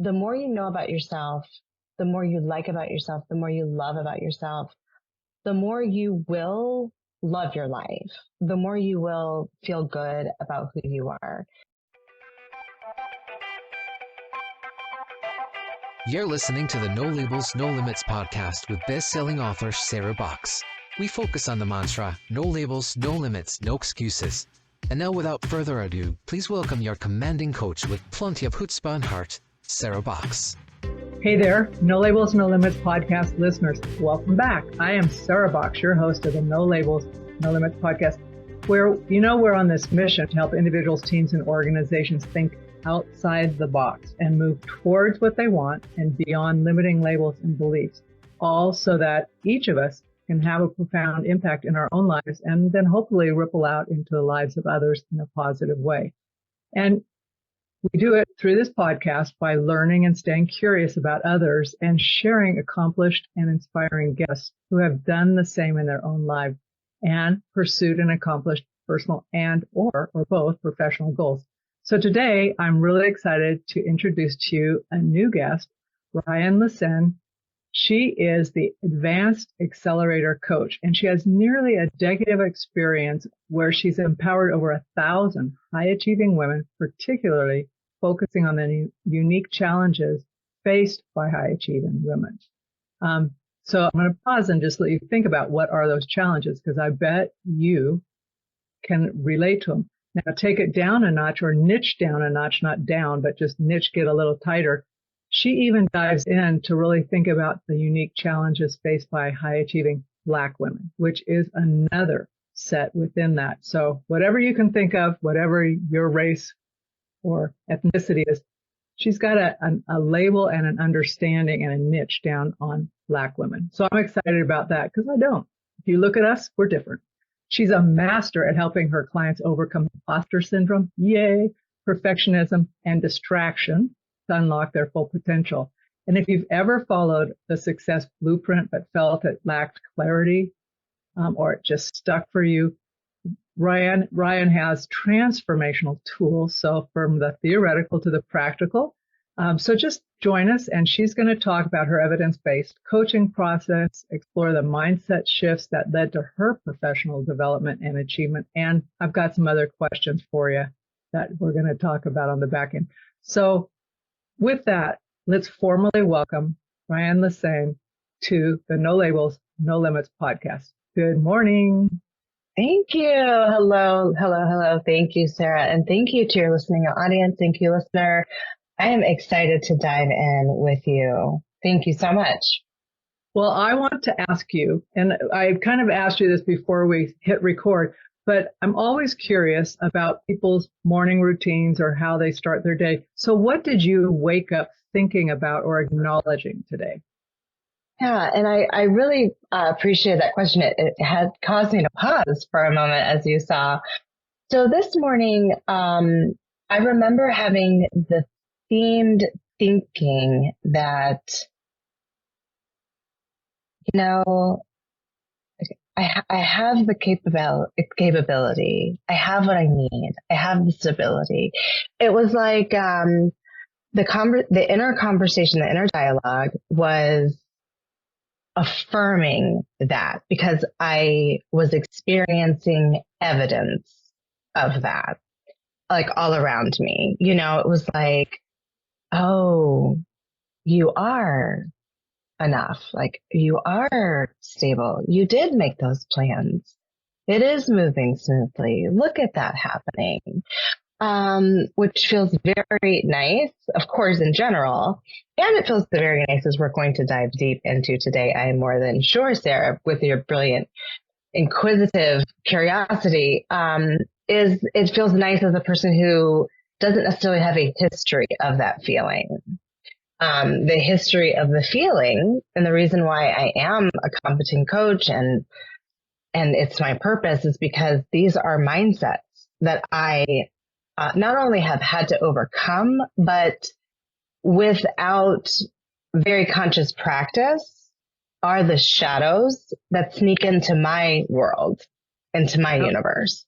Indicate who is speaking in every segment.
Speaker 1: the more you know about yourself, the more you like about yourself, the more you love about yourself, the more you will love your life, the more you will feel good about who you are.
Speaker 2: You're listening to the No Labels, No Limits podcast with best-selling author Sarah Box. We focus on the mantra, no labels, no limits, no excuses. And now without further ado, please welcome your commanding coach with plenty of chutzpah and heart, Sarah Box.
Speaker 3: Hey there, No Labels, No Limits podcast listeners. Welcome back. I am Sarah Box, your host of the No Labels, No Limits podcast, where we're on this mission to help individuals, teams, and organizations think outside the box and move towards what they want and beyond limiting labels and beliefs, all so that each of us can have a profound impact in our own lives and then hopefully ripple out into the lives of others in a positive way. And we do it through this podcast by learning and staying curious about others and sharing accomplished and inspiring guests who have done the same in their own lives and pursued and accomplished personal and or both professional goals. So today, I'm really excited to introduce to you a new guest, Ryane LeCesne. She is the Advance Accelerator Coach, and she has nearly a decade of experience where she's empowered over 1,000 high-achieving women, particularly focusing on the unique challenges faced by high-achieving women. So I'm going to pause and just let you think about what are those challenges, because I bet you can relate to them. Now take it down a notch or niche down a notch, not down, but just niche, get a little tighter. She even dives in to really think about the unique challenges faced by high achieving Black women, which is another set within that. So whatever you can think of, whatever your race or ethnicity is, she's got a label and an understanding and a niche down on Black women. So I'm excited about that because I don't. If you look at us, we're different. She's a master at helping her clients overcome impostor syndrome, perfectionism, and distraction to unlock their full potential. And if you've ever followed the success blueprint but felt it lacked clarity or it just stuck for you, Ryane has transformational tools. So from the theoretical to the practical. So just join us, and she's going to talk about her evidence-based coaching process, explore the mindset shifts that led to her professional development and achievement. And I've got some other questions for you that we're going to talk about on the back end. So with that, let's formally welcome Ryane LeCesne to the No Labels, No Limits podcast. Good morning.
Speaker 1: Thank you. Hello. Thank you, Sarah. And thank you to your listening audience. Thank you, listener. I am excited to dive in with you. Thank you so much.
Speaker 3: Well, I want to ask you, and I kind of asked you this before we hit record, but I'm always curious about people's morning routines or how they start their day. So what did you wake up thinking about or acknowledging today?
Speaker 1: Yeah, and I really appreciate that question. It had caused me to pause for a moment, as you saw. So this morning, I remember having the themed thinking that, I have the capability. I have what I need. I have the stability. It was like the inner conversation, the inner dialogue was affirming that because I was experiencing evidence of that, like all around me. It was like, oh, you are enough. Like you are stable. You did make those plans. It is moving smoothly. Look at that happening. Which feels very nice, of course, in general. And it feels very nice as we're going to dive deep into today. I am more than sure, Sarah, with your brilliant, inquisitive curiosity, it feels nice as a person who doesn't necessarily have a history of that feeling. The history of the feeling and the reason why I am a competent coach and it's my purpose is because these are mindsets that I not only have had to overcome, but without very conscious practice are the shadows that sneak into my world, into my universe.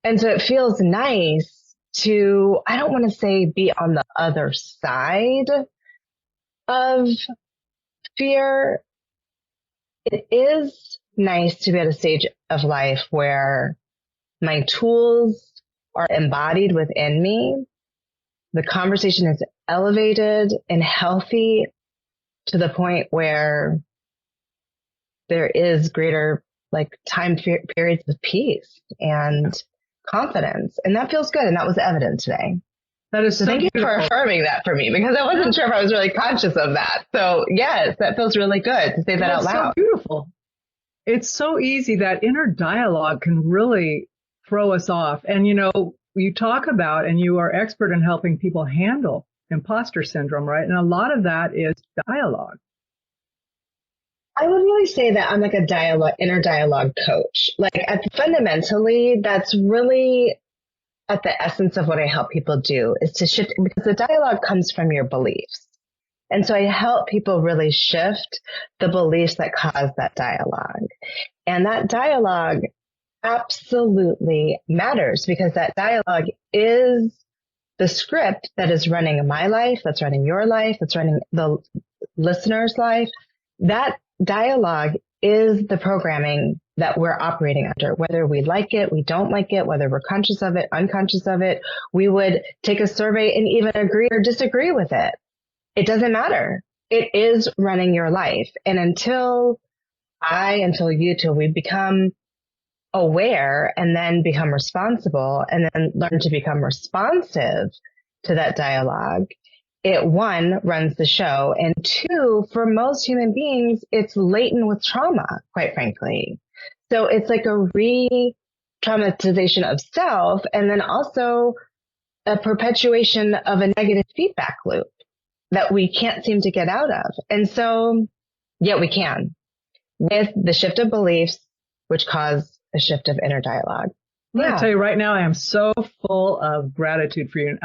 Speaker 1: And so it feels nice to, I don't want to say be on the other side, of fear, it is nice to be at a stage of life where my tools are embodied within me. The conversation is elevated and healthy to the point where there is greater time periods of peace and confidence. And that feels good. And that was evident today.
Speaker 3: That is so
Speaker 1: thank you
Speaker 3: beautiful.
Speaker 1: for affirming that for me, because I wasn't sure if I was really conscious of that. So yes, that feels really good to say that out loud.
Speaker 3: So beautiful. It's so easy. That inner dialogue can really throw us off. And, you talk about, and you are expert in helping people handle imposter syndrome, right? And a lot of that is dialogue.
Speaker 1: I would really say that I'm like a inner dialogue coach. Fundamentally, that's really at the essence of what I help people do, is to shift, because the dialogue comes from your beliefs. And so I help people really shift the beliefs that cause that dialogue. And that dialogue absolutely matters, because that dialogue is the script that is running my life, that's running your life, that's running the listener's life. That dialogue is the programming that we're operating under, whether we like it, we don't like it, whether we're conscious of it, unconscious of it. We would take a survey and even agree or disagree with it. It doesn't matter. It is running your life. And until we become aware and then become responsible and then learn to become responsive to that dialogue, it, one, runs the show, and two, for most human beings, it's laden with trauma, quite frankly. So it's like a re-traumatization of self, and then also a perpetuation of a negative feedback loop that we can't seem to get out of. And so, yeah, we can, with the shift of beliefs, which cause a shift of inner dialogue.
Speaker 3: I'm going to tell you right now, I am so full of gratitude for you.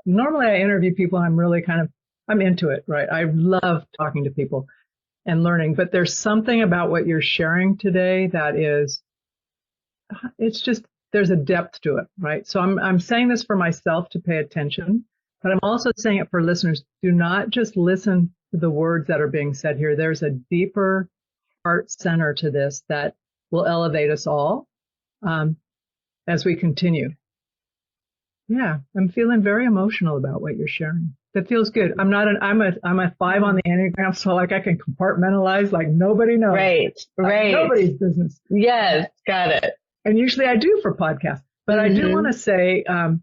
Speaker 3: Normally I interview people, I'm into it, right? I love talking to people and learning, but there's something about what you're sharing today that is, there's a depth to it, right? So I'm saying this for myself to pay attention, but I'm also saying it for listeners. Do not just listen to the words that are being said here. There's a deeper heart center to this that will elevate us all. As we continue. Yeah, I'm feeling very emotional about what you're sharing. That feels good. I'm a 5 on the Enneagram, so I can compartmentalize like nobody knows.
Speaker 1: Right.
Speaker 3: Nobody's business.
Speaker 1: Yes, got it.
Speaker 3: And usually I do for podcasts. But I do want to say, how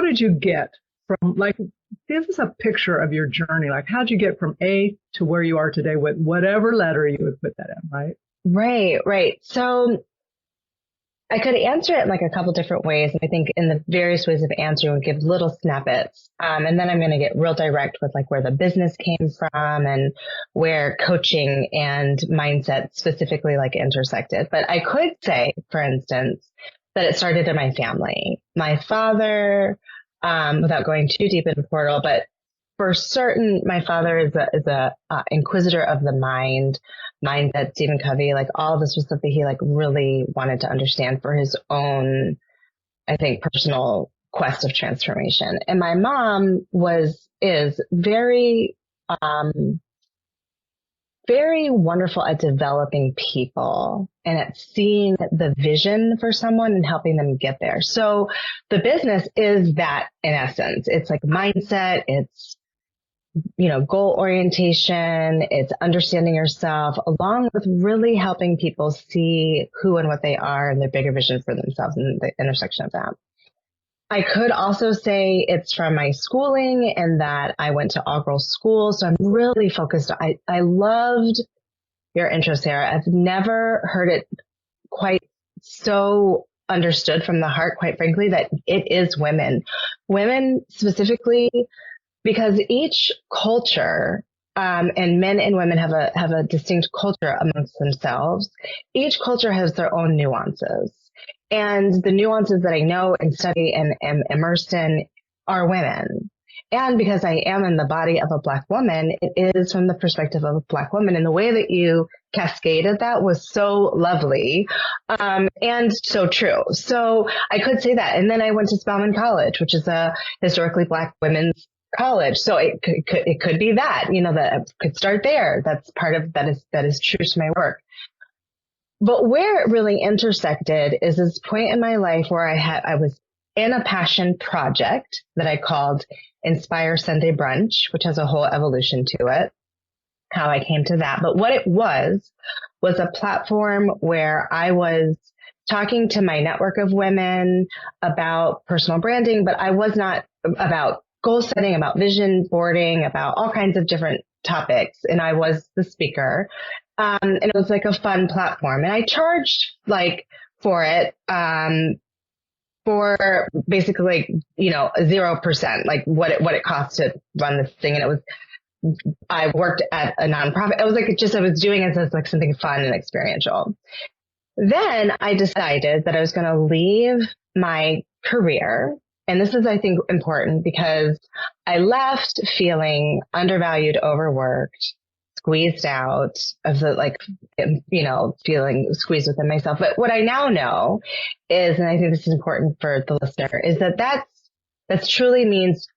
Speaker 3: did you get from, give us a picture of your journey. How'd you get from A to where you are today with whatever letter you would put that in, right?
Speaker 1: Right. So I could answer it in a couple different ways. And I think in the various ways of answering, we give little snippets. And then I'm going to get real direct with where the business came from and where coaching and mindset specifically intersected. But I could say, for instance, that it started in my family. My father, without going too deep in the portal, but for certain, my father is a inquisitor of the mind, mindset, Stephen Covey, all this was something he really wanted to understand for his own, I think, personal quest of transformation. And my mom is very, very wonderful at developing people and at seeing the vision for someone and helping them get there. So the business is that in essence. It's mindset, it's goal orientation, it's understanding yourself, along with really helping people see who and what they are and their bigger vision for themselves and the intersection of that. I could also say it's from my schooling and that I went to all girls school. So I'm really focused. I loved your intro, Sarah. I've never heard it quite so understood from the heart, quite frankly, that it is women specifically, because each culture, and men and women have a distinct culture amongst themselves. Each culture has their own nuances. And the nuances that I know and study and am immersed in are women. And because I am in the body of a Black woman, it is from the perspective of a Black woman. And the way that you cascaded that was so lovely, and so true. So I could say that. And then I went to Spelman College, which is a historically Black women's college. So it could be that, that could start there. That's part of that is true to my work. But where it really intersected is this point in my life where I was in a passion project that I called Inspire Sunday Brunch, which has a whole evolution to it, how I came to that. But what it was a platform where I was talking to my network of women about personal branding, but I was not about goal setting, about vision boarding, about all kinds of different topics. And I was the speaker. And it was like a fun platform. And I charged for it, for basically, 0%, like what it cost to run this thing. And I worked at a nonprofit. It was I was doing it as something fun and experiential. Then I decided that I was going to leave my career. And this is, I think, important because I left feeling undervalued, overworked, squeezed out of the feeling squeezed within myself. But what I now know is, and I think this is important for the listener, is that truly means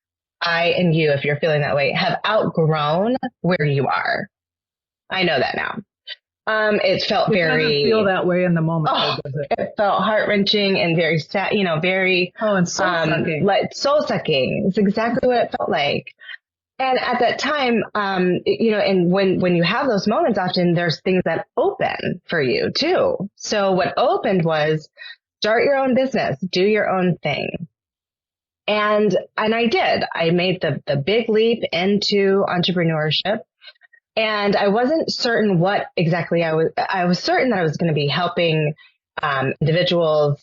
Speaker 1: I and you, if you're feeling that way, have outgrown where you are. I know that now. It felt
Speaker 3: It doesn't feel that way in the moment.
Speaker 1: Oh,
Speaker 3: does it?
Speaker 1: It felt heart-wrenching and very sad, very
Speaker 3: and soul-sucking.
Speaker 1: Soul-sucking. It's exactly what it felt like. And at that time, and when you have those moments, often there's things that open for you too. So what opened was start your own business, do your own thing. And I did. I made the big leap into entrepreneurship. And I wasn't certain what exactly I was certain that I was going to be helping individuals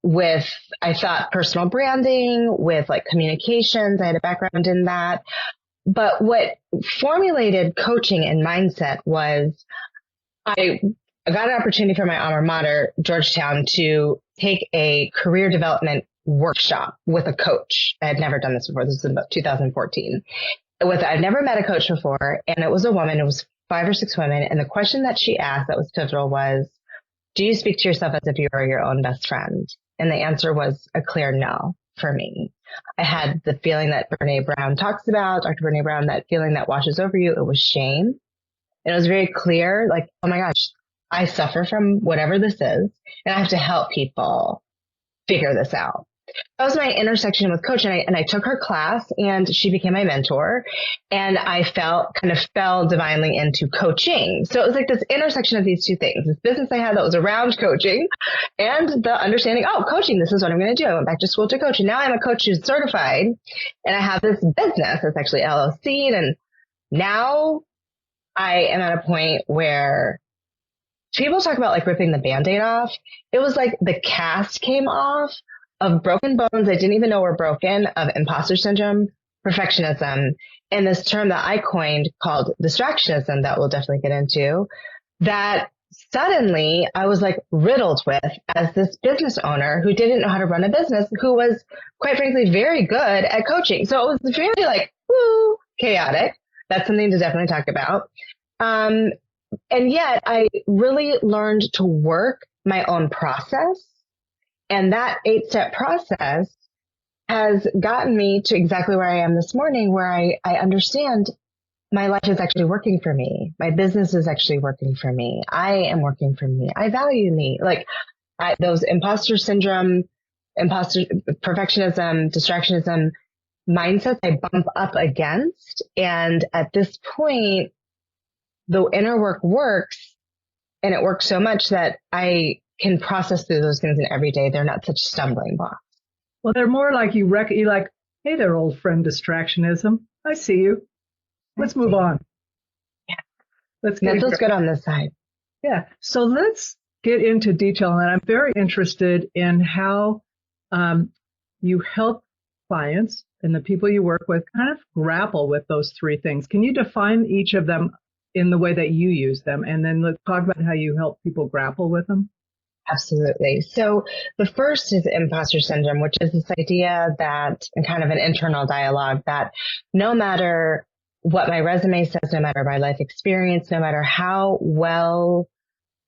Speaker 1: with, I thought, personal branding, with communications. I had a background in that. But what formulated coaching and mindset was I got an opportunity from my alma mater, Georgetown, to take a career development workshop with a coach. I had never done this before. This was about 2014. I'd never met a coach before, and it was a woman. It was 5 or 6 women. And the question that she asked that was pivotal was, do you speak to yourself as if you were your own best friend? And the answer was a clear no for me. I had the feeling that Brene Brown talks about, Dr. Brene Brown, that feeling that washes over you. It was shame. And it was very clear, oh my gosh, I suffer from whatever this is, and I have to help people figure this out. That was my intersection with coach. And I took her class, and she became my mentor, and I fell divinely into coaching. So it was this intersection of these two things, this business I had that was around coaching and the understanding, coaching, this is what I'm going to do. I went back to school to coach, and now I'm a coach who's certified, and I have this business that's actually LLC. And now I am at a point where people talk about ripping the Band-Aid off. It was the cast came off of broken bones I didn't even know were broken, of impostor syndrome, perfectionism, and this term that I coined called distractionism that we'll definitely get into, that suddenly I was riddled with as this business owner who didn't know how to run a business, who was quite frankly very good at coaching. So it was very chaotic. That's something to definitely talk about. And yet I really learned to work my own process. And that 8-step process has gotten me to exactly where I am this morning, where I understand my life is actually working for me. My business is actually working for me. I am working for me. I value me. Those imposter syndrome, perfectionism, distractionism mindsets I bump up against. And at this point, the inner work works, and it works so much that I can process through those things in every day. They're not such stumbling blocks.
Speaker 3: Well, they're more hey there, old friend, distractionism. I see you. Let's move on.
Speaker 1: Yeah.
Speaker 3: That
Speaker 1: feels good on this side.
Speaker 3: Yeah. So let's get into detail. And I'm very interested in how you help clients and the people you work with kind of grapple with those 3 things. Can you define each of them in the way that you use them? And then let's talk about how you help people grapple with them.
Speaker 1: Absolutely. So the first is imposter syndrome, which is this idea that, and kind of an internal dialogue, that no matter what my resume says, no matter my life experience, no matter how well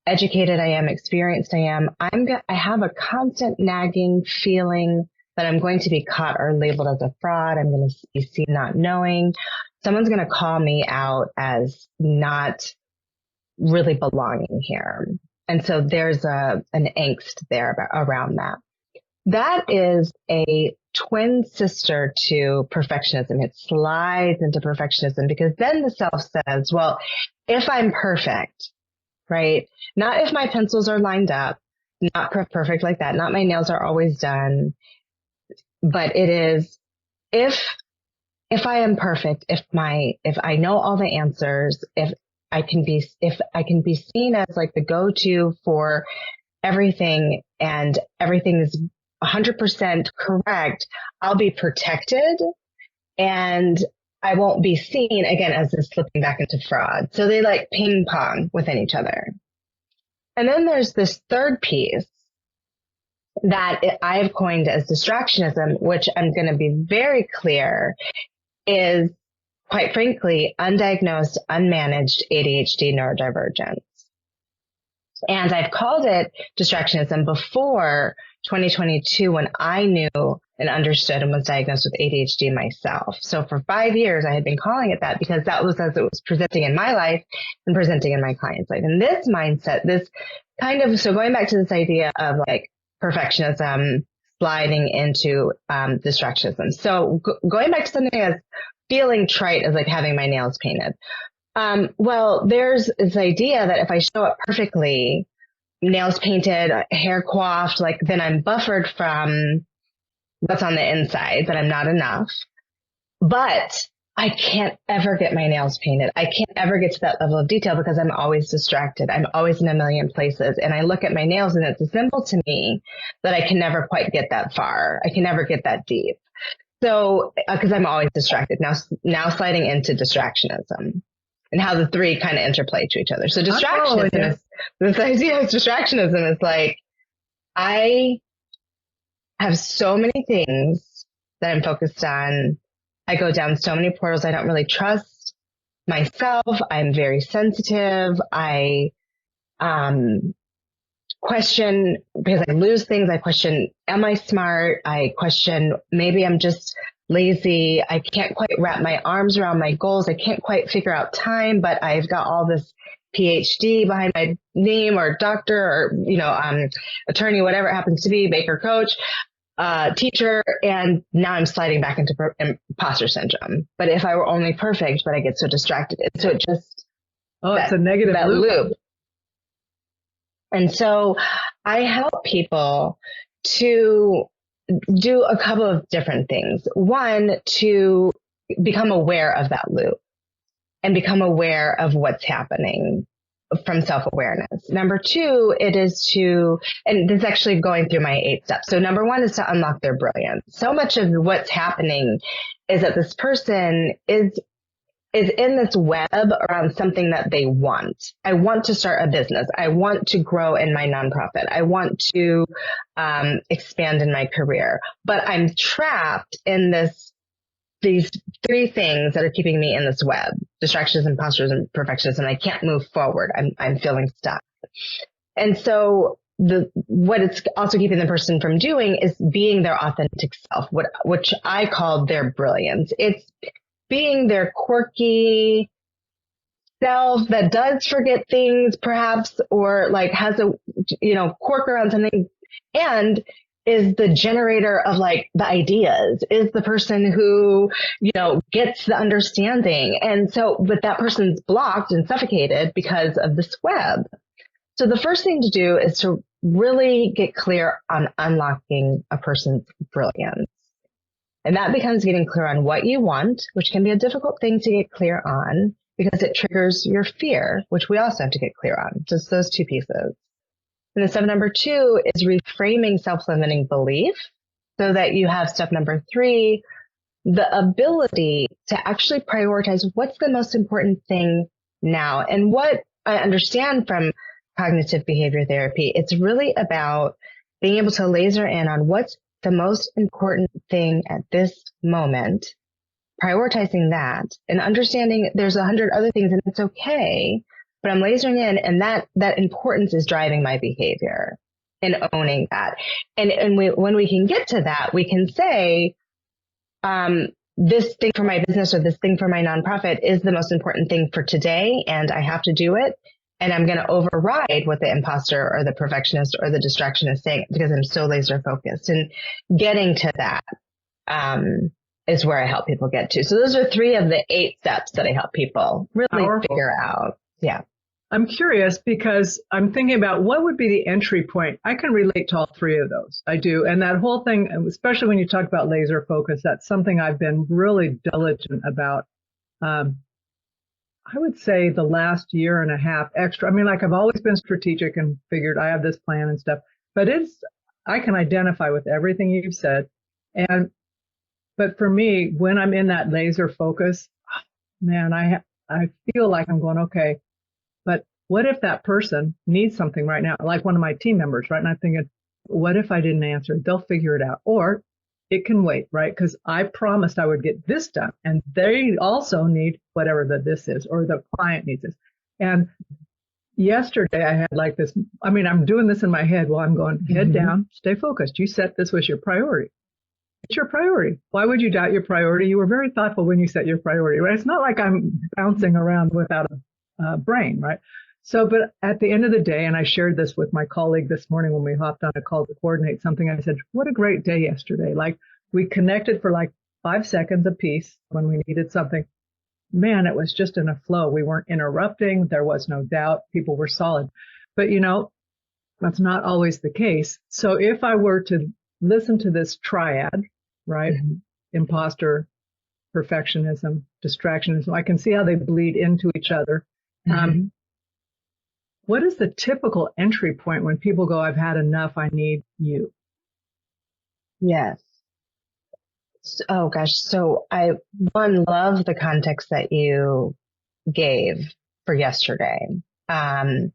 Speaker 1: educated I am, experienced I am, I have a constant nagging feeling that I'm going to be caught or labeled as a fraud. I'm going to be seen not knowing. Someone's going to call me out as not really belonging here. And so there's an angst there around that. That is a twin sister to perfectionism. It slides into perfectionism because then the self says, well, if I'm perfect, right? Not if my pencils are lined up, not perfect like that. Not my nails are always done, but it is if I am perfect, if I know all the answers, if I can be seen as like the go-to for everything and everything is 100% correct, I'll be protected and I won't be seen again as this slipping back into fraud. So they like ping pong within each other. And then there's this third piece that I've coined as distractionism, which I'm going to be very clear is, quite frankly, undiagnosed, unmanaged ADHD neurodivergence. And I've called it distractionism before 2022 when I knew and understood and was diagnosed with ADHD myself. So for 5 years, I had been calling it that because that was as it was presenting in my life and presenting in my client's life. And this mindset, so going back to this idea of like perfectionism sliding into distractionism. So going back to something as feeling trite as like having my nails painted. Well, there's this idea that if I show up perfectly, nails painted, hair coiffed, like then I'm buffered from what's on the inside, that I'm not enough. But I can't ever get my nails painted. I can't ever get to that level of detail because I'm always distracted. I'm always in a million places. And I look at my nails and it's a symbol to me that I can never quite get that far. I can never get that deep. So, because I'm always distracted. Now sliding into distractionism and how the three kind of interplay to each other. So distractionism is, this idea of distractionism is like, I have so many things that I'm focused on. I go down so many portals. I don't really trust myself. I'm very sensitive. I question because I lose things. I question, am I smart? I question, maybe I'm just lazy. I can't quite wrap my arms around my goals. I can't quite figure out time, but I've got all this PhD behind my name or doctor or, attorney, whatever it happens to be, baker, coach, teacher. And now I'm sliding back into impostor syndrome. But if I were only perfect, but I get so distracted. And so it just,
Speaker 3: it's a negative loop.
Speaker 1: And so I help people to do a couple of different things. One, to become aware of that loop and become aware of what's happening from self-awareness. Number two, it is and this is actually going through my 8 steps. So number one is to unlock their brilliance. So much of what's happening is that this person is in this web around something that they want. I want to start a business. I want to grow in my nonprofit. I want to expand in my career, but I'm trapped in these 3 things that are keeping me in this web: distractions, imposters, and perfectionism. I can't move forward. I'm feeling stuck. And so what it's also keeping the person from doing is being their authentic self, which I call their brilliance. It's being their quirky self that does forget things perhaps, or like has a, quirk around something, and is the generator of like the ideas, is the person who, gets the understanding. And so, but that person's blocked and suffocated because of this web. So the first thing to do is to really get clear on unlocking a person's brilliance. And that becomes getting clear on what you want, which can be a difficult thing to get clear on because it triggers your fear, which we also have to get clear on. Just those 2 pieces. And the step number 2 is reframing self-limiting belief so that you have step number 3, the ability to actually prioritize what's the most important thing now. And what I understand from cognitive behavior therapy, it's really about being able to laser in on what's the most important thing at this moment, prioritizing that and understanding there's 100 other things and it's okay, but I'm lasering in, and that importance is driving my behavior. and owning that. And when we can get to that, we can say, this thing for my business or this thing for my nonprofit is the most important thing for today, and I have to do it. And I'm going to override what the imposter or the perfectionist or the distraction is saying because I'm so laser focused. And getting to that is where I help people get to. So those are 3 of the 8 steps that I help people really figure out. Yeah.
Speaker 3: I'm curious because I'm thinking about what would be the entry point. I can relate to all 3 of those. I do. And that whole thing, especially when you talk about laser focus, that's something I've been really diligent about. I would say the last year and a half extra. I mean, like I've always been strategic and figured I have this plan and stuff, but I can identify with everything you've said. But for me, when I'm in that laser focus, man, I feel like I'm going, okay, but what if that person needs something right now? Like one of my team members, right? And I'm thinking, what if I didn't answer? They'll figure it out. Or it can wait, right? Because I promised I would get this done. And they also need whatever this is, or the client needs this. And yesterday I had like this, I mean, I'm doing this in my head while I'm going, head down, stay focused. You set this was your priority. It's your priority. Why would you doubt your priority? You were very thoughtful when you set your priority, right? It's not like I'm bouncing around without a brain, right? So, but at the end of the day, and I shared this with my colleague this morning when we hopped on a call to coordinate something, I said, what a great day yesterday. Like we connected for like 5 seconds apiece when we needed something. Man, it was just in a flow. We weren't interrupting. There was no doubt. People were solid. But that's not always the case. So if I were to listen to this triad, right? Imposter, perfectionism, distractionism, I can see how they bleed into each other. What is the typical entry point when people go, I've had enough, I need you?
Speaker 1: Yes. Oh gosh. So I love the context that you gave for yesterday. I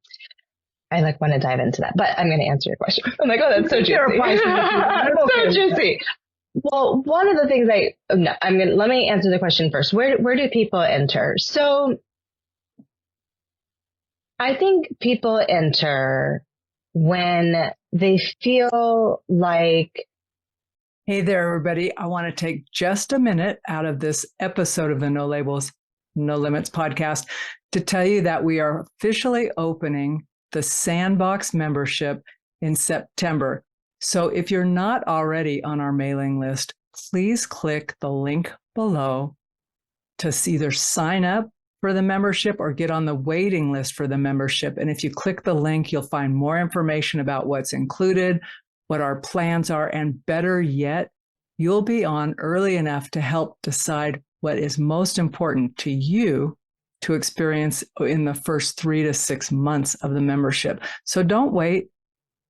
Speaker 1: want to dive into that, but I'm going to answer your question. I'm like, oh, that's so juicy. So juicy. Well, one of the things let me answer the question first. Where do people enter? So I think people enter when they feel like,
Speaker 3: hey there, everybody. I want to take just a minute out of this episode of the No Labels, No Limits podcast to tell you that we are officially opening the Sandbox membership in September. So if you're not already on our mailing list, please click the link below to either sign up for the membership or get on the waiting list for the membership. And if you click the link, you'll find more information about what's included, what our plans are, and better yet, you'll be on early enough to help decide what is most important to you to experience in the first 3 to 6 months of the membership. So don't wait.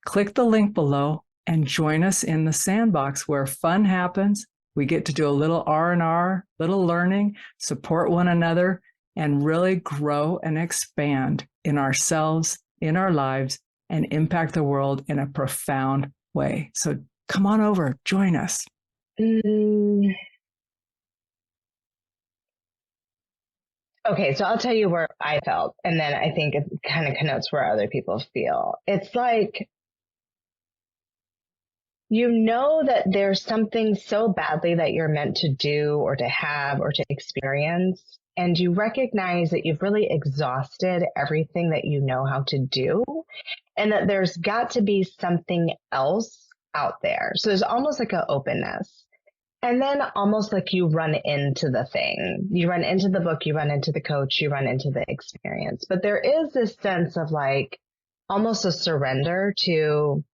Speaker 3: Click the link below and join us in the Sandbox where fun happens. We get to do a little R&R, little learning, support one another, and really grow and expand in ourselves, in our lives, and impact the world in a profound way. So come on over, join us.
Speaker 1: Okay, so I'll tell you where I felt, and then I think it kind of connotes where other people feel. It's like, that there's something so badly that you're meant to do or to have or to experience, and you recognize that you've really exhausted everything that you know how to do, and that there's got to be something else out there. So there's almost like an openness. And then almost like you run into the thing, you run into the book, you run into the coach, you run into the experience. But there is this sense of like almost a surrender to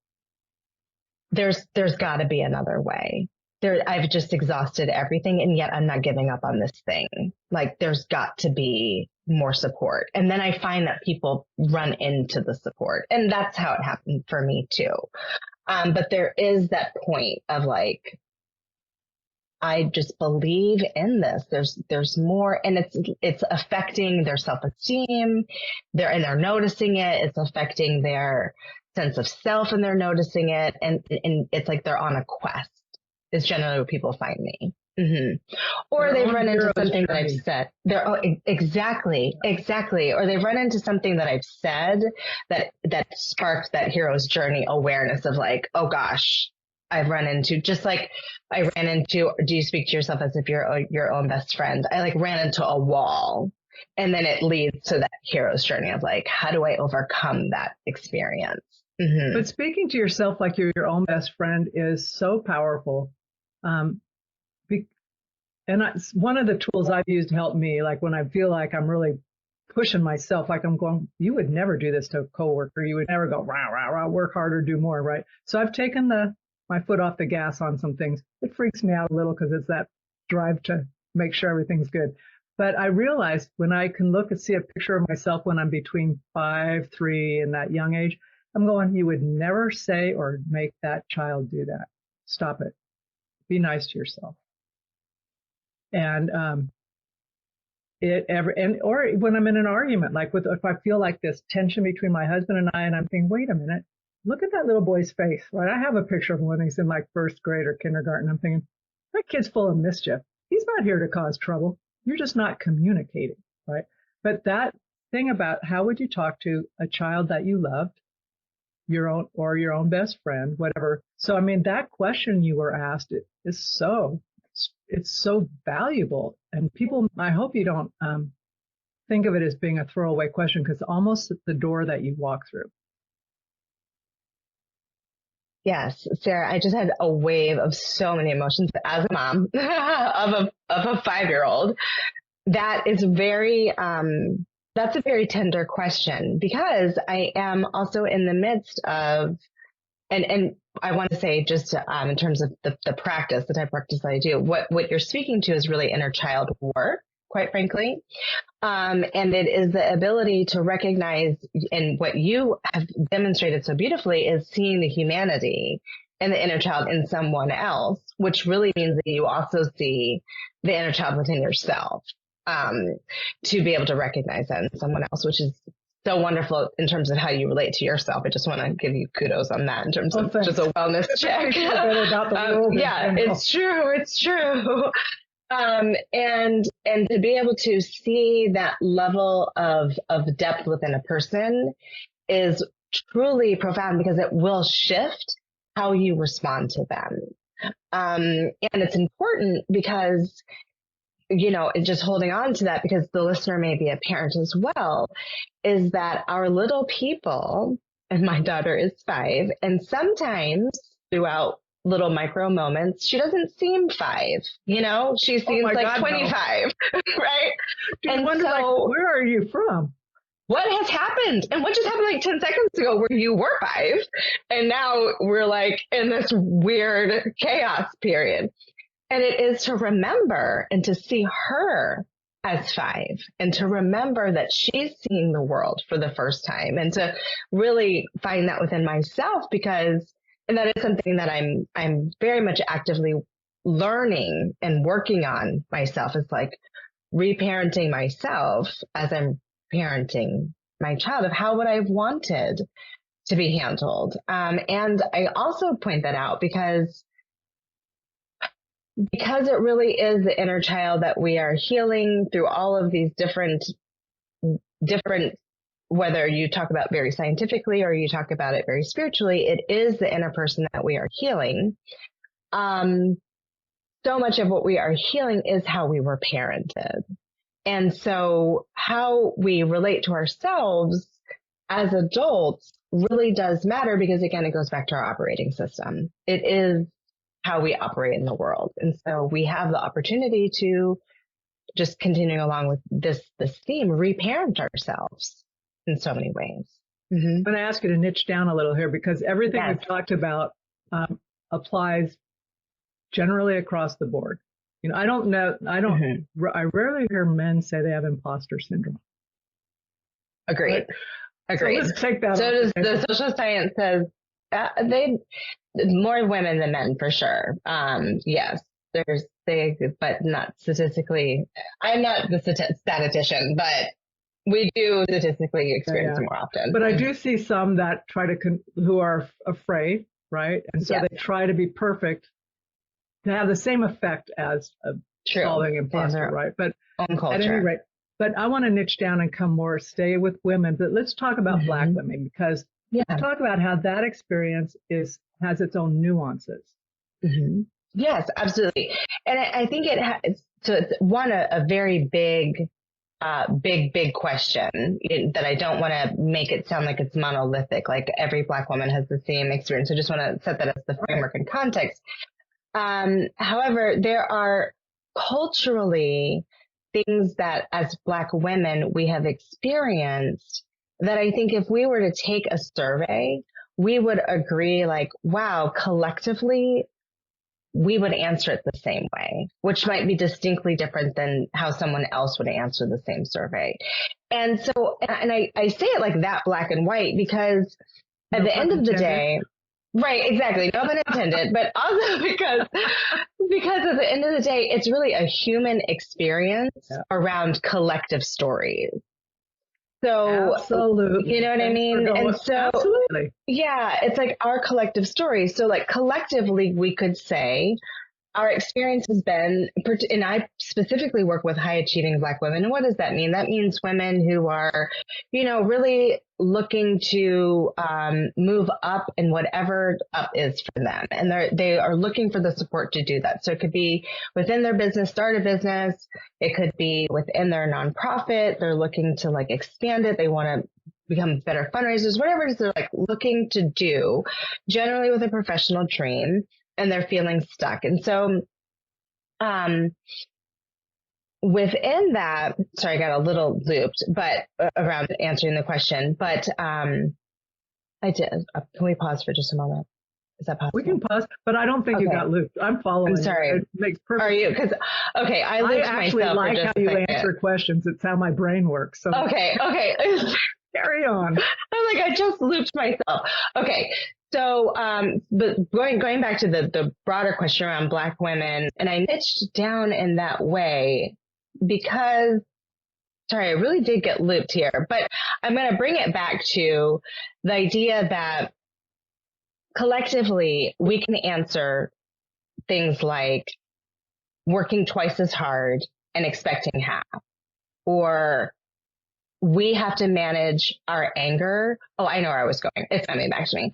Speaker 1: there's got to be another way. I've just exhausted everything, and yet I'm not giving up on this thing. Like there's got to be more support. And then I find that people run into the support, and that's how it happened for me too. But there is that point of like, I just believe in this. There's more, and it's affecting their self-esteem. They're noticing it. It's affecting their sense of self, and they're noticing it. And it's like they're on a quest. Is generally what people find me. Or
Speaker 3: Their
Speaker 1: they've
Speaker 3: own
Speaker 1: run into
Speaker 3: hero's
Speaker 1: something that I've
Speaker 3: journey.
Speaker 1: said. Exactly. Or they've run into something that I've said that sparked that hero's journey awareness of like, oh gosh, I've run into, just like I ran into, do you speak to yourself as if you're your own best friend? I like ran into a wall, and then it leads to that hero's journey of like, how do I overcome that experience?
Speaker 3: But speaking to yourself like you're your own best friend is so powerful. One of the tools I've used to help me, like when I feel like I'm really pushing myself, like I'm going, you would never do this to a coworker. You would never go, rah, rah, rah, work harder, do more, right? So I've taken my foot off the gas on some things. It freaks me out a little because it's that drive to make sure everything's good. But I realized when I can look and see a picture of myself when I'm between 5, 3 and that young age, I'm going, you would never say or make that child do that. Stop it. Be nice to yourself. And or when I'm in an argument, like if I feel like this tension between my husband and I, and I'm thinking, wait a minute, look at that little boy's face, right? I have a picture of him when he's in like first grade or kindergarten. I'm thinking, that kid's full of mischief. He's not here to cause trouble. You're just not communicating, right? But that thing about how would you talk to a child that you loved, your own best friend, whatever. So, I mean, that question you were asked is it's so valuable. And people, I hope you don't think of it as being a throwaway question, because almost the door that you walk through.
Speaker 1: Yes, Sarah, I just had a wave of so many emotions as a mom of a 5-year-old. That is that's a very tender question, because I am also in the midst of, and I want to say just in terms of the practice, the type of practice that I do, what you're speaking to is really inner child work, quite frankly. And it is the ability to recognize, and what you have demonstrated so beautifully is seeing the humanity and the inner child in someone else, which really means that you also see the inner child within yourself, to be able to recognize that in someone else, which is so wonderful in terms of how you relate to yourself. I just want to give you kudos on that in terms of just a wellness check. It's true. It's true. And to be able to see that level of depth within a person is truly profound, because it will shift how you respond to them. And it's important because, just holding on to that, because the listener may be a parent as well, is that our little people, and my daughter is 5, and sometimes throughout little micro moments, she doesn't seem 5, she seems like 25, no. Right?
Speaker 3: And wonder, like, where are you from?
Speaker 1: What has happened? And what just happened like 10 seconds ago where you were 5, and now we're like in this weird chaos period. And it is to remember and to see her as 5, and to remember that she's seeing the world for the first time, and to really find that within myself, and that is something that I'm very much actively learning and working on myself. It's like reparenting myself as I'm parenting my child, of how would I have wanted to be handled. And I also point that out because it really is the inner child that we are healing through all of these different, whether you talk about very scientifically or you talk about it very spiritually, it is the inner person that we are healing. So much of what we are healing is how we were parented. And so how we relate to ourselves as adults really does matter, because again, it goes back to our operating system. It is how we operate in the world. And so we have the opportunity to, just continuing along with this theme, reparent ourselves in so many ways.
Speaker 3: I'm going to ask you to niche down a little here, because everything we've talked about applies generally across the board. I rarely hear men say they have imposter syndrome.
Speaker 1: Agreed.
Speaker 3: So let's take that.
Speaker 1: So does the social science says they more women than men for sure. Yes, but not statistically. I'm not the statistician, but we do statistically experience it more often.
Speaker 3: But I do see some that try to who are afraid, right? And so they try to be perfect. have the same effect as
Speaker 1: True.
Speaker 3: solving imposter, right? But
Speaker 1: own culture.
Speaker 3: at any rate, but I want to niche down and stay with women, but let's talk about Black women, because let's talk about how that experience has its own nuances.
Speaker 1: Yes, absolutely. And I think it's a very big question that I don't want to make it sound like it's monolithic, like every Black woman has the same experience. I just want to set that as the framework and context. However, there are culturally things that as Black women we have experienced that I think if we were to take a survey, we would agree like, wow, collectively, we would answer it the same way, which might be distinctly different than how someone else would answer the same survey. And so, and I say it like that, black and white, because at the end of the day, right, exactly, no pun intended, but also because at the end of the day, it's really a human experience around collective stories. So, absolutely. You know what I mean? And so, absolutely. Yeah, it's like our collective story. So like collectively, we could say our experience has been, and I specifically work with high achieving Black women. And what does that mean? That means women who are, really looking to move up in whatever up is for them. And they are looking for the support to do that. So it could be within their business, start a business. It could be within their nonprofit. They're looking to like expand it. They want to become better fundraisers, whatever it is they're like looking to do, generally with a professional dream, and they're feeling stuck. And so, within that, sorry, I got a little looped, but around answering the question, but, I did. Can we pause for just a moment? Is that possible?
Speaker 3: We can pause, but I don't think you got looped. I'm following.
Speaker 1: I'm sorry.
Speaker 3: It makes perfect.
Speaker 1: Are you? Because I looped
Speaker 3: actually
Speaker 1: myself
Speaker 3: like how you answer questions. It's how my brain works. So
Speaker 1: okay.
Speaker 3: Carry on.
Speaker 1: I'm like, I just looped myself. Okay. So, but going back to the broader question around Black women, and I niched down in that way because, sorry, I really did get looped here, but I'm going to bring it back to the idea that collectively we can answer things like working twice as hard and expecting half, or we have to manage our anger. Oh, I know where I was going. It's coming back to me.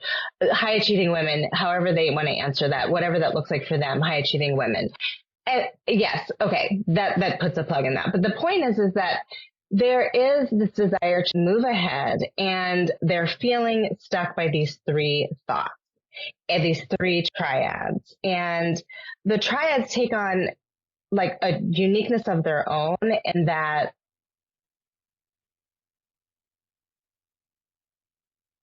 Speaker 1: High achieving women, however they want to answer that, whatever that looks like for them, high achieving women. And yes, okay, that puts a plug in that. But the point is that there is this desire to move ahead, and they're feeling stuck by these three thoughts and these three triads. And the triads take on like a uniqueness of their own, in that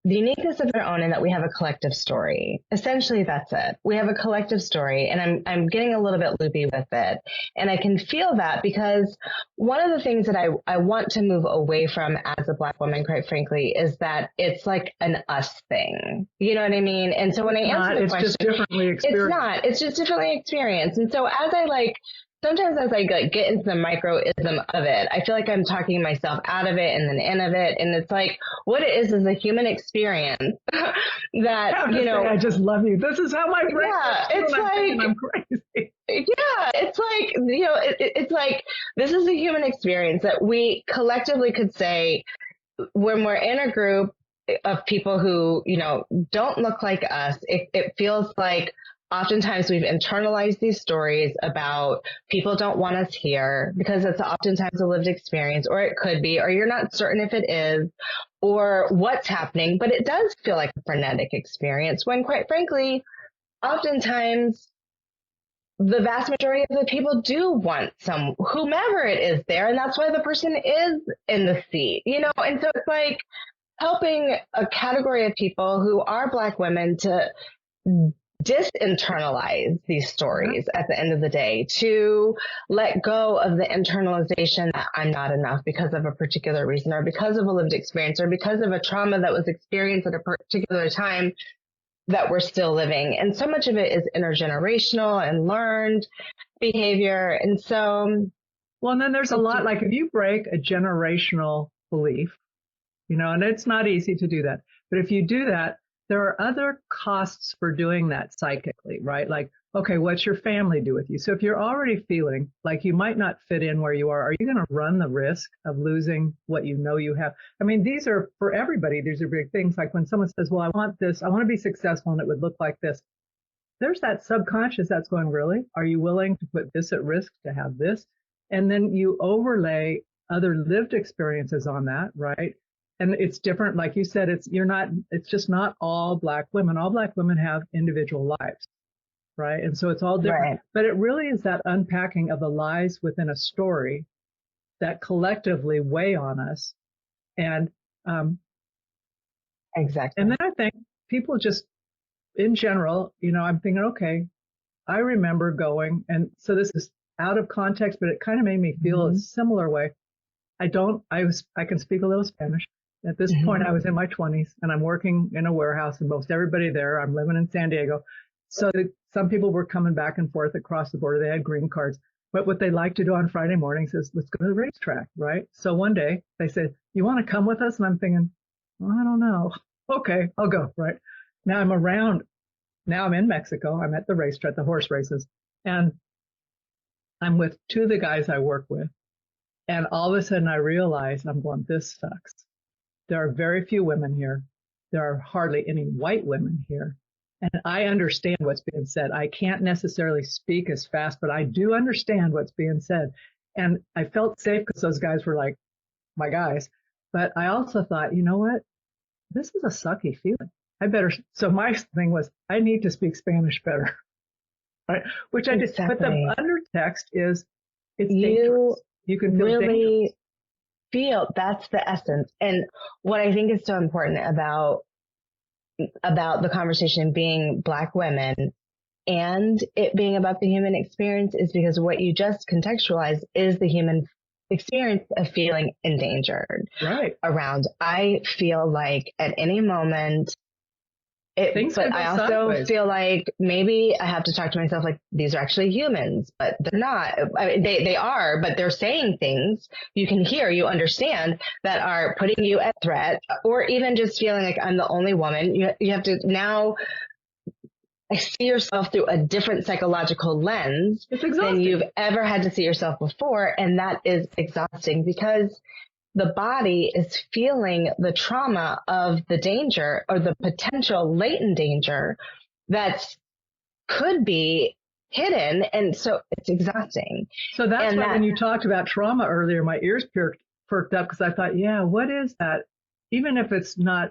Speaker 1: the uniqueness of their own, in that we have a collective story. Essentially, that's it. We have a collective story, and I'm getting a little bit loopy with it. And I can feel that because one of the things that I want to move away from as a Black woman, quite frankly, is that it's like an us thing. You know what I mean? And so when I answer the question,
Speaker 3: just differently experienced.
Speaker 1: It's not. It's just differently experienced. And so sometimes as I get into the microism of it, I feel like I'm talking myself out of it and then in of it. And it's like, what it is a human experience that,
Speaker 3: I just love you. This is how my brain
Speaker 1: works. It's like,
Speaker 3: I'm crazy.
Speaker 1: Yeah, it's like, it's like, this is a human experience that we collectively could say when we're in a group of people who, don't look like us, it feels like oftentimes we've internalized these stories about people don't want us here because it's oftentimes a lived experience, or it could be, or you're not certain if it is, or what's happening. But it does feel like a frenetic experience when, quite frankly, oftentimes the vast majority of the people do want whomever it is there. And that's why the person is in the seat, and so it's like helping a category of people who are Black women to disinternalize these stories at the end of the day, to let go of the internalization that I'm not enough because of a particular reason, or because of a lived experience, or because of a trauma that was experienced at a particular time that we're still living. And so much of it is intergenerational and learned behavior. And so,
Speaker 3: well, and then there's a lot, like if you break a generational belief, and it's not easy to do that, but if you do that, there are other costs for doing that psychically, right? Like okay, what's your family do with you? So if you're already feeling like you might not fit in where you are you going to run the risk of losing what you know you have? I mean, these are for everybody. These are big things. Like when someone says, well, I want this, I want to be successful and it would look like this. There's that subconscious that's going, really? Are you willing to put this at risk to have this? And then you overlay other lived experiences on that, right? And it's different. Like you said, it's just not all Black women. All Black women have individual lives, right? And so it's all different.
Speaker 1: Right.
Speaker 3: But it really is that unpacking of the lies within a story that collectively weigh on us. And
Speaker 1: Exactly.
Speaker 3: and then I think people just, in general, I'm thinking, okay, I remember going, and so this is out of context, but it kind of made me feel a similar way. I can speak a little Spanish. At this point, I was in my 20s and I'm working in a warehouse and most everybody there, I'm living in San Diego. So some people were coming back and forth across the border. They had green cards. But what they like to do on Friday mornings is let's go to the racetrack, right? So one day they said, you want to come with us? And I'm thinking, well, I don't know. Okay, I'll go, right? Now I'm in Mexico. I'm at the racetrack, the horse races. And I'm with two of the guys I work with. And all of a sudden I realize I'm going, this sucks. There are very few women here. There are hardly any white women here. And I understand what's being said. I can't necessarily speak as fast, but I do understand what's being said. And I felt safe because those guys were like my guys. But I also thought, you know what? This is a sucky feeling. So my thing was, I need to speak Spanish better. Right? Which I did. But the undertext is, it's dangerous. You can feel
Speaker 1: really dangerous. That's the essence. And what I think is so important about the conversation being Black women and it being about the human experience is because what you just contextualized is the human experience of feeling endangered.
Speaker 3: Right.
Speaker 1: Around. I feel like at any moment, but I also sideways. Feel like maybe I have to talk to myself like these are actually humans, but they're not. I mean, they are, but they're saying things you can hear, you understand that are putting you at threat, or even just feeling like I'm the only woman. You have to now see yourself through a different psychological lens than you've ever had to see yourself before, and that is exhausting because the body is feeling the trauma of the danger or the potential latent danger that could be hidden. And so it's exhausting.
Speaker 3: So that's why when you talked about trauma earlier, my ears perked up because I thought, yeah, what is that? Even if it's not.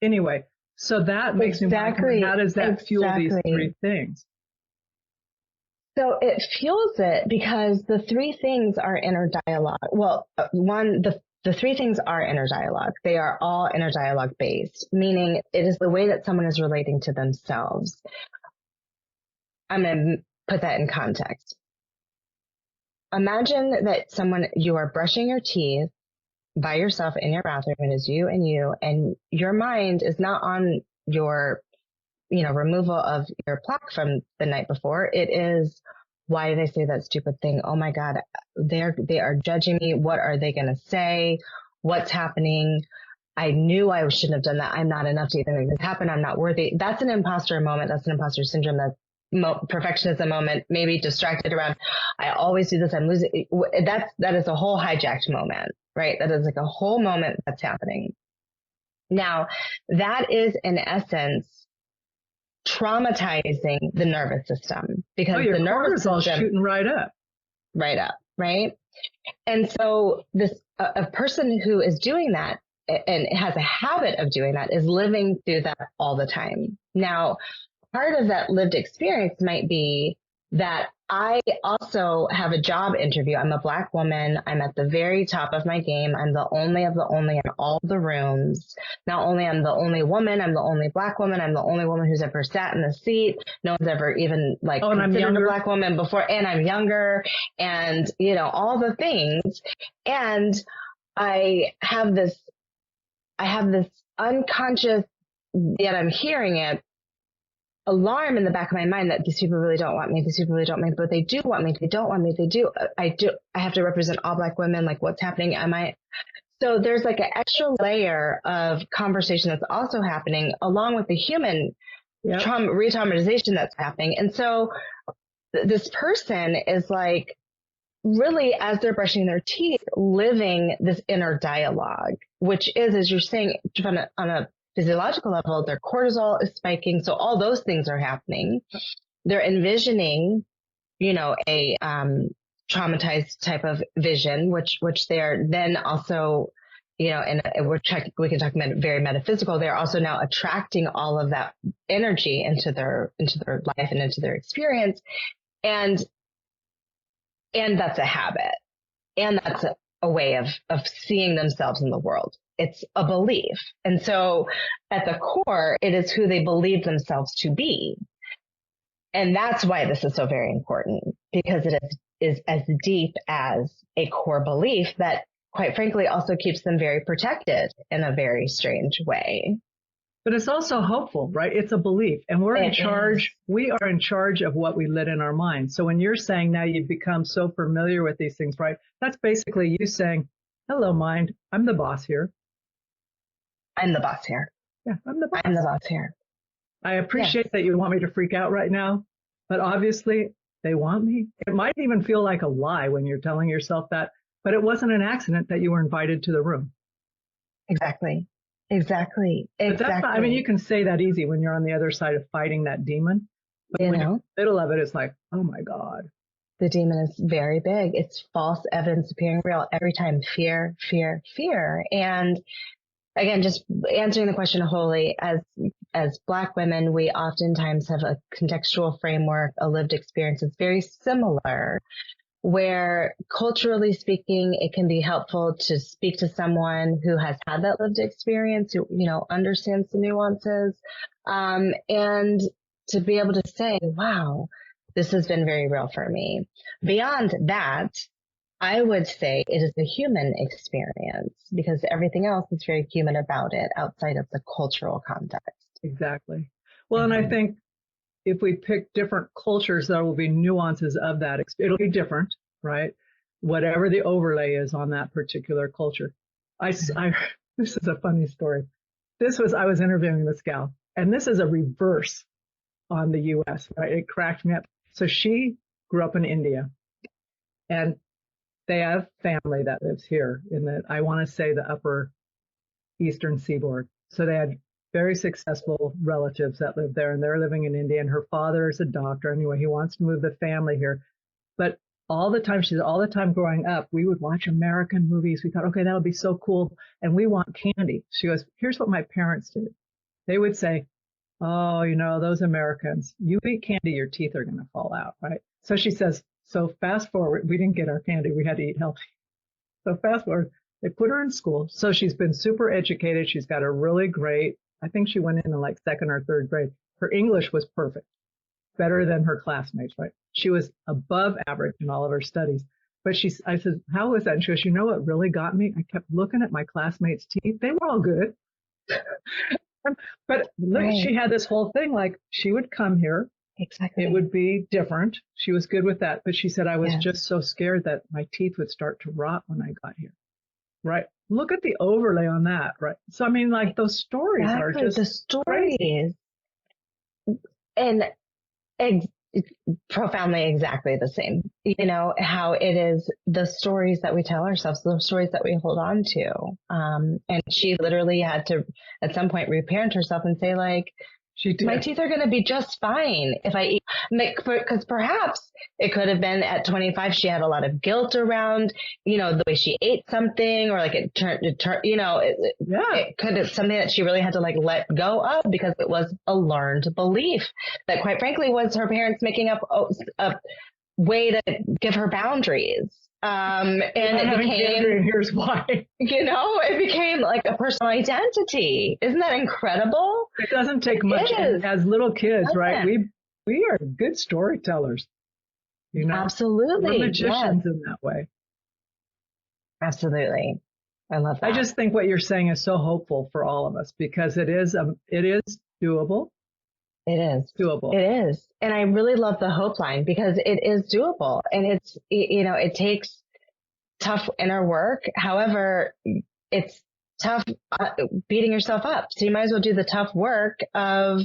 Speaker 3: Anyway, so that makes me wonder, how does that fuel these three things?
Speaker 1: So it fuels it because the three things are inner dialogue. Well, the three things are inner dialogue. They are all inner dialogue based, meaning it is the way that someone is relating to themselves. I'm going to put that in context. Imagine that you are brushing your teeth by yourself in your bathroom. It is you, and your mind is not on your removal of your plaque from the night before. It is, why did I say that stupid thing? Oh my God, they are judging me. What are they going to say? What's happening? I knew I shouldn't have done that. I'm not enough to even make this happen. I'm not worthy. That's an imposter moment. That's an imposter syndrome. That's perfectionism moment, maybe distracted around, I always do this. I'm losing. That is a whole hijacked moment, right? That is like a whole moment that's happening. Now, that is in essence traumatizing the nervous system because
Speaker 3: your
Speaker 1: the nervous
Speaker 3: system is all shooting right up,
Speaker 1: right? And so a person who is doing that and has a habit of doing that is living through that all the time. Now, part of that lived experience might be that I also have a job interview. I'm a Black woman. I'm at the very top of my game. I'm the only of the only in all the rooms. Not only I'm the only woman, I'm the only Black woman. I'm the only woman who's ever sat in the seat. No one's ever even considered a Black woman before. And I'm younger and, all the things. And I have this unconscious, yet I'm hearing it, alarm in the back of my mind that these people really don't want me. These people really don't want me, but they do want me. They don't want me. They do. I have to represent all Black women. Like, what's happening? So there's like an extra layer of conversation that's also happening along with the human
Speaker 3: Yep.
Speaker 1: re-traumatization that's happening. And so this person is like, really, as they're brushing their teeth, living this inner dialogue, which is, as you're saying, on a physiological level, their cortisol is spiking. So all those things are happening. They're envisioning, a traumatized type of vision, which they are then also, and we can talk about very metaphysical. They're also now attracting all of that energy into their life and into their experience. And that's a habit. And that's a way of seeing themselves in the world. It's a belief. And so at the core, it is who they believe themselves to be. And that's why this is so very important, because it is as deep as a core belief that, quite frankly, also keeps them very protected in a very strange way.
Speaker 3: But it's also hopeful, right? It's a belief, and we're in charge. We are in charge of what we let in our mind. So when you're saying now you've become so familiar with these things, right? That's basically you saying, hello, mind, I'm the boss here.
Speaker 1: I'm the boss here.
Speaker 3: Yeah, I'm the boss.
Speaker 1: I'm the boss here.
Speaker 3: I appreciate that you want me to freak out right now, but obviously they want me. It might even feel like a lie when you're telling yourself that, but it wasn't an accident that you were invited to the room.
Speaker 1: Exactly.
Speaker 3: I mean, you can say that easy when you're on the other side of fighting that demon. But when you're in the middle of it, it's like, oh my God.
Speaker 1: The demon is very big. It's false evidence appearing real every time. Fear, fear, fear. And again, just answering the question wholly, as Black women, we oftentimes have a contextual framework, a lived experience that's very similar, where culturally speaking, it can be helpful to speak to someone who has had that lived experience, who, understands the nuances, and to be able to say, wow, this has been very real for me. Beyond that, I would say it is a human experience, because everything else is very human about it outside of the cultural context.
Speaker 3: Exactly. Well, and I think if we pick different cultures, there will be nuances of that. It'll be different, right? Whatever the overlay is on that particular culture. This is a funny story. I was interviewing this gal, and this is a reverse on the U.S., right? It cracked me up. So she grew up in India, and they have family that lives here in I want to say, the upper eastern seaboard. So they had very successful relatives that live there, and they're living in India, and her father is a doctor. Anyway, he wants to move the family here. But all the time growing up, we would watch American movies. We thought, okay, that'll be so cool. And we want candy. She goes, here's what my parents did. They would say, oh, those Americans, you eat candy, your teeth are going to fall out, right? So she says, so fast forward, we didn't get our candy. We had to eat healthy. So fast forward, they put her in school. So she's been super educated. She's got a really great, I think she went in like second or third grade. Her English was perfect, better than her classmates, right? She was above average in all of her studies. But I said, how was that? And she goes, what really got me? I kept looking at my classmates' teeth. They were all good. But look, right. She had this whole thing, like she would come here.
Speaker 1: Exactly.
Speaker 3: It would be different. She was good with that. But she said, I was just so scared that my teeth would start to rot when I got here. Right. Look at the overlay on that. Right. So, I mean, like those stories are just
Speaker 1: the stories
Speaker 3: crazy.
Speaker 1: And profoundly exactly the same. How it is the stories that we tell ourselves, the stories that we hold on to. And she literally had to, at some point, reparent herself and say, like, my teeth are going to be just fine if I eat. Because perhaps it could have been at 25, she had a lot of guilt around, the way she ate something, or like it could have something that she really had to like let go of, because it was a learned belief that, quite frankly, was her parents making up a way to give her boundaries. And it became,
Speaker 3: here's why.
Speaker 1: It became like a personal identity. Isn't that incredible?
Speaker 3: It doesn't take much. As little kids, right? We are good storytellers.
Speaker 1: Absolutely.
Speaker 3: We're magicians in that way.
Speaker 1: Absolutely. I love that.
Speaker 3: I just think what you're saying is so hopeful for all of us, because it is doable.
Speaker 1: It is
Speaker 3: doable.
Speaker 1: It is. And I really love the hope line, because it is doable, and it takes tough inner work. However, it's tough beating yourself up. So you might as well do the tough work of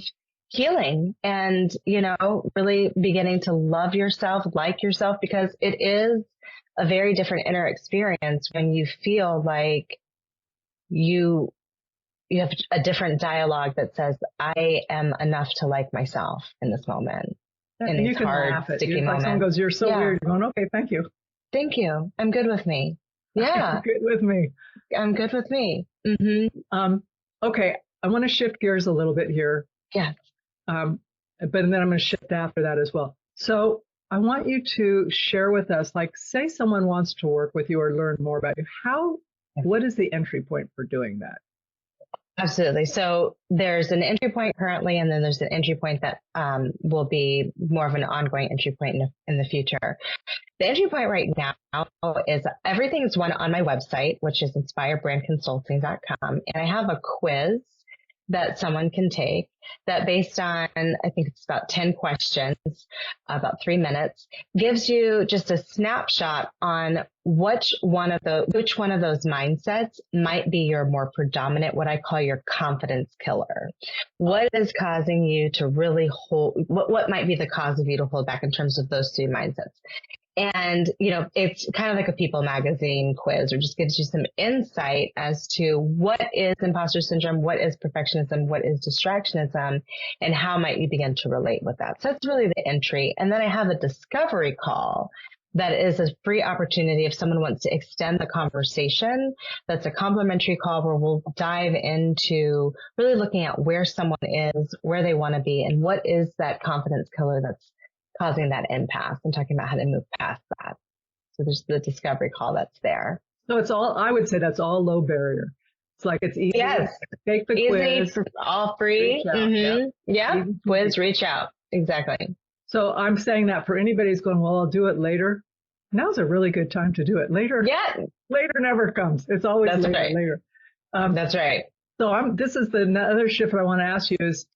Speaker 1: healing and, really beginning to love yourself, like yourself, because it is a very different inner experience when you feel like you have a different dialogue that says, I am enough to like myself in this moment. In
Speaker 3: And
Speaker 1: these
Speaker 3: you can
Speaker 1: hard,
Speaker 3: laugh at
Speaker 1: sticky
Speaker 3: you. Like
Speaker 1: moments.
Speaker 3: someone goes, you're so weird. You're going, okay, thank you.
Speaker 1: Thank you. I'm good with me. Yeah.
Speaker 3: Good with me.
Speaker 1: I'm good with me.
Speaker 3: Okay. I want to shift gears a little bit here.
Speaker 1: Yeah.
Speaker 3: But then I'm going to shift after that as well. So I want you to share with us, like, say someone wants to work with you or learn more about you. What is the entry point for doing that?
Speaker 1: Absolutely. So there's an entry point currently, and then there's an entry point that will be more of an ongoing entry point in the future. The entry point right now is everything is one on my website, which is inspirebrandconsulting.com. And I have a quiz that someone can take that, based on, I think it's about 10 questions, about 3 minutes, gives you just a snapshot on which one of those mindsets might be your more predominant, what I call your confidence killer. What is causing you to really what might be the cause of you to hold back in terms of those 3 mindsets? And, it's kind of like a People magazine quiz, or just gives you some insight as to what is imposter syndrome, what is perfectionism, what is distractionism, and how might you begin to relate with that. So that's really the entry. And then I have a discovery call that is a free opportunity if someone wants to extend the conversation. That's a complimentary call where we'll dive into really looking at where someone is, where they want to be, and what is that confidence killer that's causing that impasse, and talking about how to move past that. So there's the discovery call that's there.
Speaker 3: So I would say that's all low barrier. It's like, it's easy.
Speaker 1: Yes.
Speaker 3: Take the quiz.
Speaker 1: All free. Yeah. Quiz, reach out. Exactly.
Speaker 3: So I'm saying that for anybody who's going, well, I'll do it later. Now's a really good time to do it. Later.
Speaker 1: Yeah.
Speaker 3: Later never comes. It's always later.
Speaker 1: That's right.
Speaker 3: So this is the other shift I want to ask you is,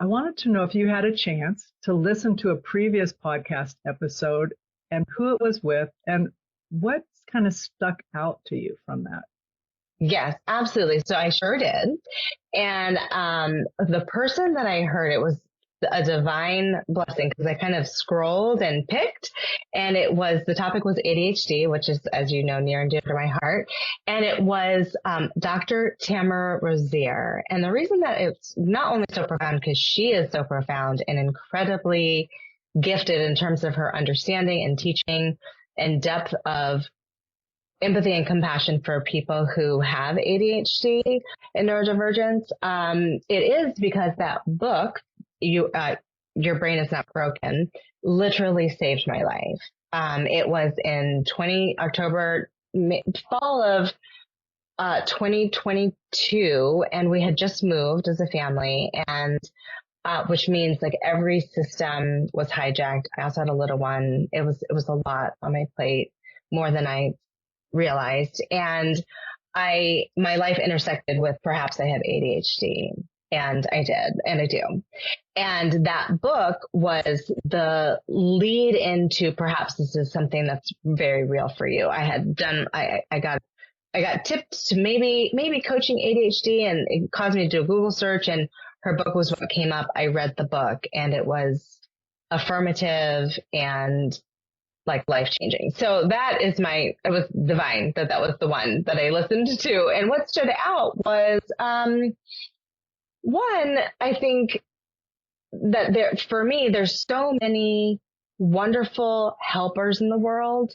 Speaker 3: I wanted to know if you had a chance to listen to a previous podcast episode and who it was with and what's kind of stuck out to you from that.
Speaker 1: Yes, absolutely. So I sure did. And the person that I heard, it was a divine blessing, because I kind of scrolled and picked, and the topic was ADHD, which is, as you know, near and dear to my heart. And it was Dr. Tamara Rosier. And the reason that it's not only so profound, because she is so profound and incredibly gifted in terms of her understanding and teaching and depth of empathy and compassion for people who have ADHD and neurodivergence. It is because that book, Your Brain Is Not Broken, literally saved my life. It was in fall of 2022, and we had just moved as a family, and which means like every system was hijacked. I also had a little one. It was a lot on my plate, more than I realized, and my life intersected with, perhaps I have ADHD. And I did, and I do. And that book was the lead into, perhaps this is something that's very real for you. I got tipped to maybe coaching ADHD, and it caused me to do a Google search, and her book was what came up. I read the book, and it was affirmative and like life changing. So it was divine that was the one that I listened to. And what stood out was, one, I think that for me, there's so many wonderful helpers in the world.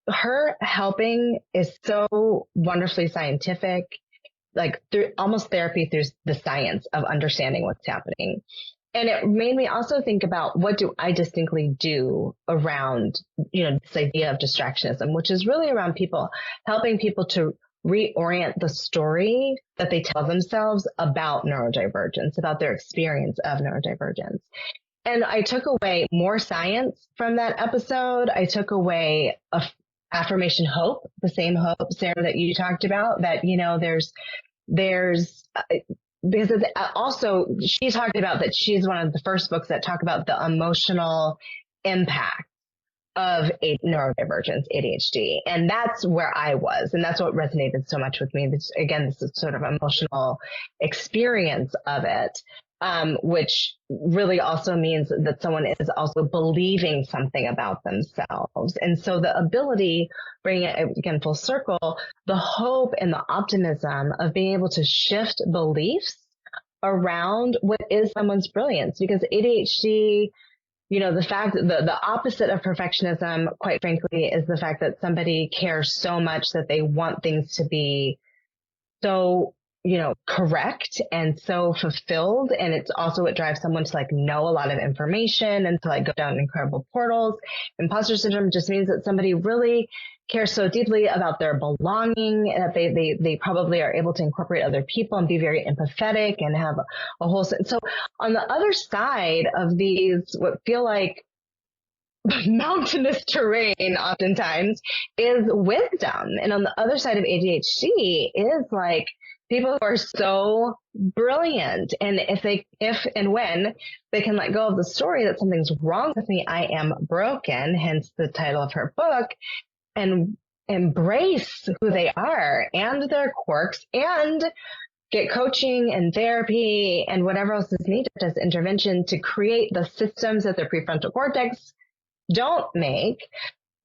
Speaker 1: Her helping is so wonderfully scientific, like through almost therapy through the science of understanding what's happening. And it made me also think about, what do I distinctly do around, this idea of distractionism, which is really around helping people to reorient the story that they tell themselves about neurodivergence, about their experience of neurodivergence. And I took away more science from that episode. I took away affirmation hope, the same hope, Sarah, that you talked about, that, because also she talked about that she's one of the first books that talk about the emotional impact of neurodivergence, ADHD. And that's where I was. And that's what resonated so much with me. This is sort of emotional experience of it. which really also means that someone is also believing something about themselves. And so the ability, bringing it again full circle, the hope and the optimism of being able to shift beliefs around what is someone's brilliance, because ADHD, the fact that the opposite of perfectionism, quite frankly, is the fact that somebody cares so much that they want things to be so, correct and so fulfilled. And it's also what drives someone to know a lot of information and to go down incredible portals. Impostor syndrome just means that somebody really cares so deeply about their belonging that they probably are able to incorporate other people and be very empathetic and have a whole sense. So on the other side of these, what feel like mountainous terrain oftentimes is wisdom. And on the other side of ADHD is people who are so brilliant. And if and when they can let go of the story that something's wrong with me, I am broken, hence the title of her book, and embrace who they are and their quirks and get coaching and therapy and whatever else is needed as intervention to create the systems that their prefrontal cortex don't make,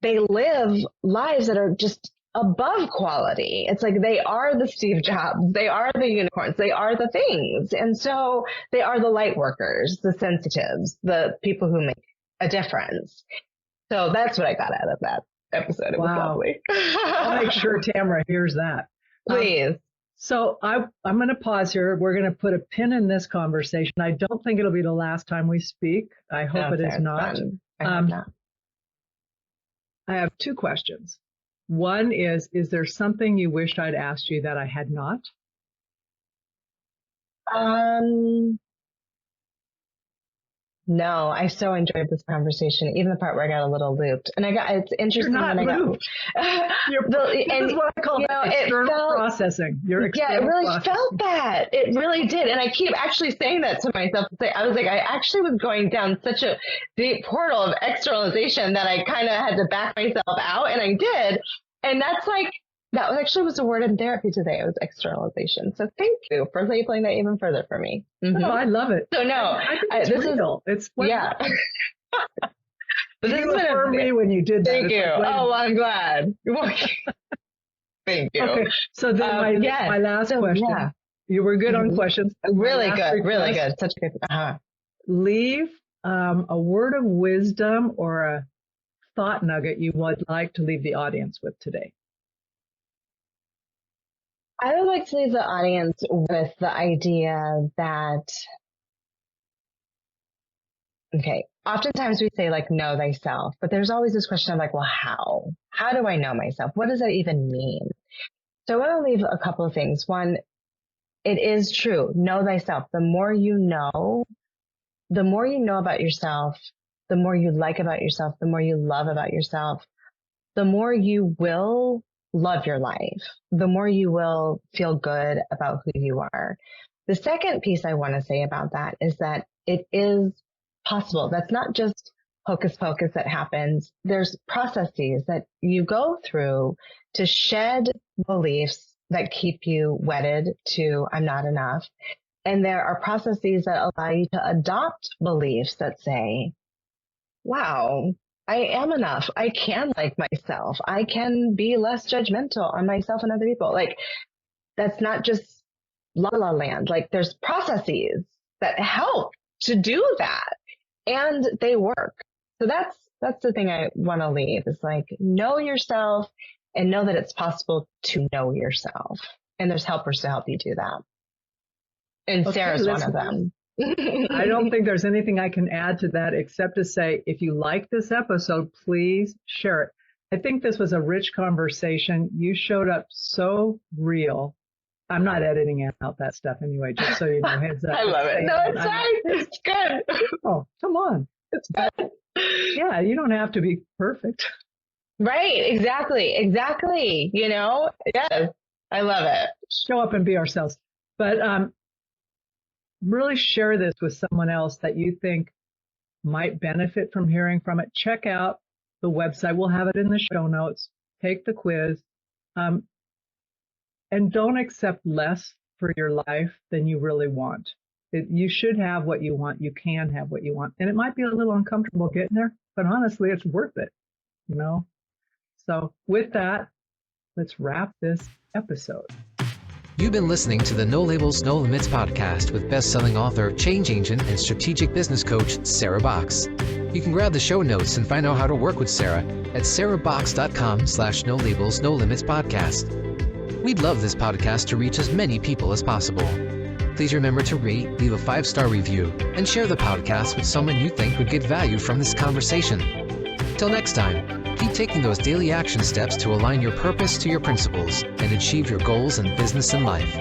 Speaker 1: they live lives that are just above quality. It's they are the Steve Jobs, they are the unicorns, they are the things. And so they are the light workers, the sensitives, the people who make a difference. So that's what I got out of that episode. It was lovely.
Speaker 3: I'll make sure Tamara hears that.
Speaker 1: Please.
Speaker 3: So I'm going to pause here. We're going to put a pin in this conversation. I don't think it'll be the last time we speak. I hope it is not. I have two questions. One is there something you wished I'd asked you that I had not?
Speaker 1: No, I so enjoyed this conversation, even the part where I got a little looped. And it's interesting
Speaker 3: You're not
Speaker 1: when I
Speaker 3: looped. This is what I call external processing.
Speaker 1: It really felt that. It really did. And I keep actually saying that to myself. I was I actually was going down such a deep portal of externalization that I kind of had to back myself out, and I did. And that actually was a word in therapy today. It was externalization. So thank you for labeling that even further for me.
Speaker 3: Mm-hmm. Oh, I love it.
Speaker 1: So no,
Speaker 3: I think it's real.
Speaker 1: But
Speaker 3: this is for me when you did that.
Speaker 1: Thank you. I'm glad. Thank you.
Speaker 3: Okay. So then my last question. Yeah. You were good on questions.
Speaker 1: Really good. Really good. Such a good.
Speaker 3: Leave a word of wisdom or a thought nugget you would like to leave the audience with today.
Speaker 1: I would like to leave the audience with the idea that, oftentimes we say know thyself, but there's always this question of well, how? How do I know myself? What does that even mean? So I want to leave a couple of things. One, it is true. Know thyself. The more you know about yourself, the more you like about yourself, the more you love about yourself, the more you will love your life, the more you will feel good about who you are. The second piece I want to say about that is that it is possible. That's not just hocus pocus that happens. There's processes that you go through to shed beliefs that keep you wedded to I'm not enough. And there are processes that allow you to adopt beliefs that say, wow, I am enough. I can like myself. I can be less judgmental on myself and other people. That's not just la la land. There's processes that help to do that, and they work. So that's the thing I want to leave is know yourself and know that it's possible to know yourself. And there's helpers to help you do that. And Sarah's one of them.
Speaker 3: I don't think there's anything I can add to that except to say, if you like this episode, please share it. I think this was a rich conversation. You showed up so real. I'm not editing out that stuff anyway, just so you know, heads up.
Speaker 1: I love it. No, it's fine. It's good.
Speaker 3: Oh, come on.
Speaker 1: It's good.
Speaker 3: Yeah, you don't have to be perfect.
Speaker 1: Right. Exactly. Yes. I love it.
Speaker 3: Show up and be ourselves. But really share this with someone else that you think might benefit from hearing from it. Check out the website. We'll have it in the show notes. Take the quiz. And don't accept less for your life than you really want. You should have what you want. You can have what you want. And it might be a little uncomfortable getting there, but honestly, it's worth it, you know? So with that, let's wrap this episode.
Speaker 2: You've been listening to the No Labels, No Limits podcast with best-selling author, change agent, and strategic business coach, Sarah Box. You can grab the show notes and find out how to work with Sarah at sarahbox.com/no labels, no limits podcast. We'd love this podcast to reach as many people as possible. Please remember to rate, leave a 5-star review, and share the podcast with someone you think would get value from this conversation. Till next time, keep taking those daily action steps to align your purpose to your principles and achieve your goals in business and life.